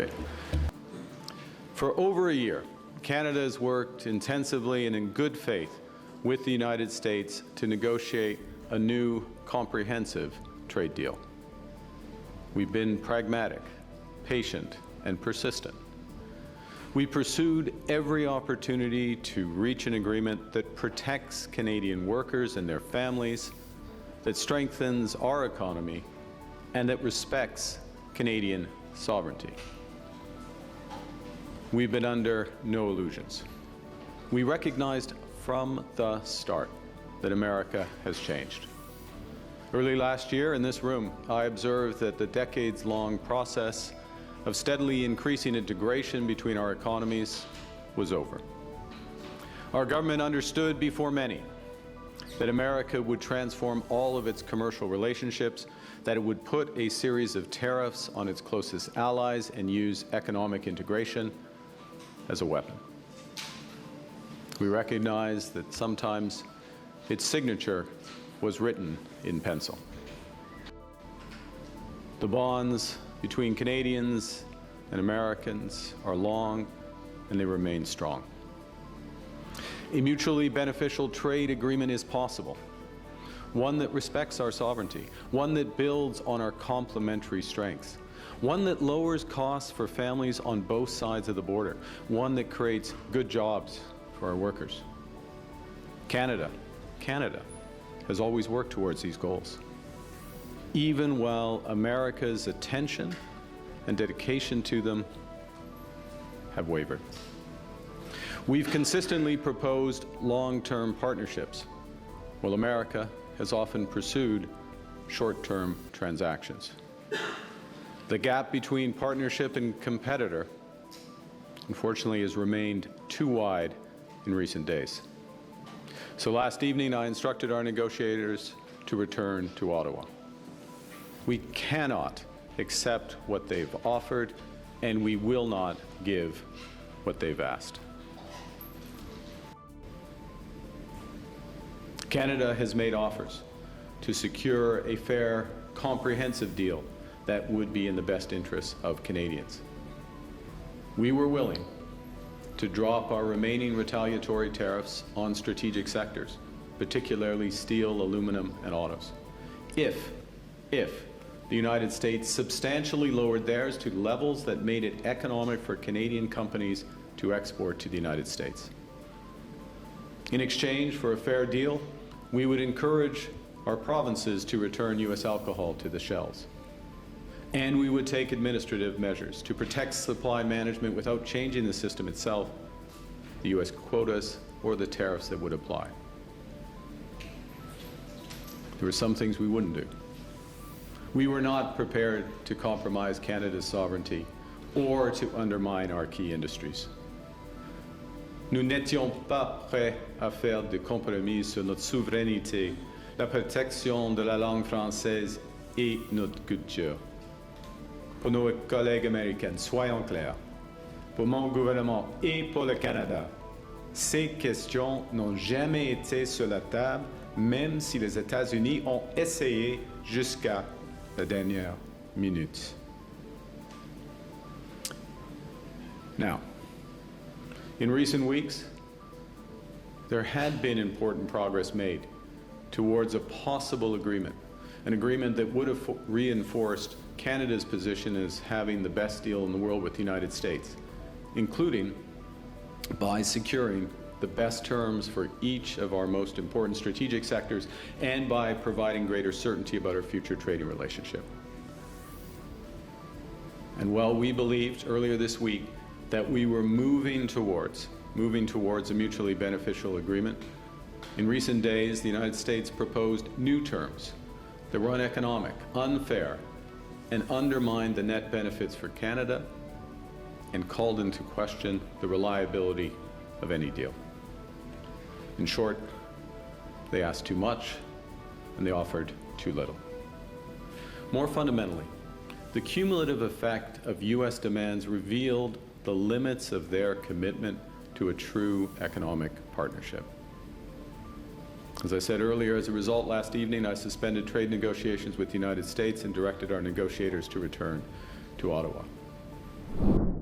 Okay. For over a year, Canada has worked intensively and in good faith with the United States to negotiate a new comprehensive trade deal. We've been pragmatic, patient, and persistent. We pursued every opportunity to reach an agreement that protects Canadian workers and their families, that strengthens our economy, and that respects Canadian sovereignty. We've been under no illusions. We recognized from the start that America has changed. Early last year in this room, I observed that the decades-long process of steadily increasing integration between our economies was over. Our government understood before many that America would transform all of its commercial relationships, that it would put a series of tariffs on its closest allies and use economic integration as a weapon. We recognize that sometimes its signature was written in pencil. The bonds between Canadians and Americans are long and they remain strong. A mutually beneficial trade agreement is possible, one that respects our sovereignty, one that builds on our complementary strengths, one that lowers costs for families on both sides of the border, one that creates good jobs for our workers. Canada has always worked towards these goals, even while America's attention and dedication to them have wavered. We've consistently proposed long-term partnerships, while America has often pursued short-term transactions. The gap between partnership and competitor, unfortunately, has remained too wide in recent days. So last evening, I instructed our negotiators to return to Ottawa. We cannot accept what they've offered, and we will not give what they've asked. Canada has made offers to secure a fair, comprehensive deal that would be in the best interests of Canadians. We were willing to drop our remaining retaliatory tariffs on strategic sectors, particularly steel, aluminum, and autos, if the United States substantially lowered theirs to levels that made it economic for Canadian companies to export to the United States. In exchange for a fair deal, we would encourage our provinces to return U.S. alcohol to the shelves. And we would take administrative measures to protect supply management without changing the system itself, the U.S. quotas, or the tariffs that would apply. There were some things we wouldn't do. We were not prepared to compromise Canada's sovereignty or to undermine our key industries. Nous n'étions pas prêts à faire de compromis sur notre souveraineté, la protection de la langue française et notre culture. Pour nos collègues américains, soyons clairs, pour mon gouvernement et pour le Canada, ces questions n'ont jamais été sur la table, même si les États-Unis ont essayé jusqu'à la dernière minute. Now, in recent weeks, there had been important progress made towards a possible agreement, an agreement that would have reinforced Canada's position as having the best deal in the world with the United States, including by securing the best terms for each of our most important strategic sectors and by providing greater certainty about our future trading relationship. And while we believed earlier this week that we were moving towards a mutually beneficial agreement, in recent days, the United States proposed new terms that were uneconomic, unfair, and undermined the net benefits for Canada and called into question the reliability of any deal. In short, they asked too much and they offered too little. More fundamentally, the cumulative effect of U.S. demands revealed the limits of their commitment to a true economic partnership. As I said earlier, as a result, last evening I suspended trade negotiations with the United States and directed our negotiators to return to Ottawa. you.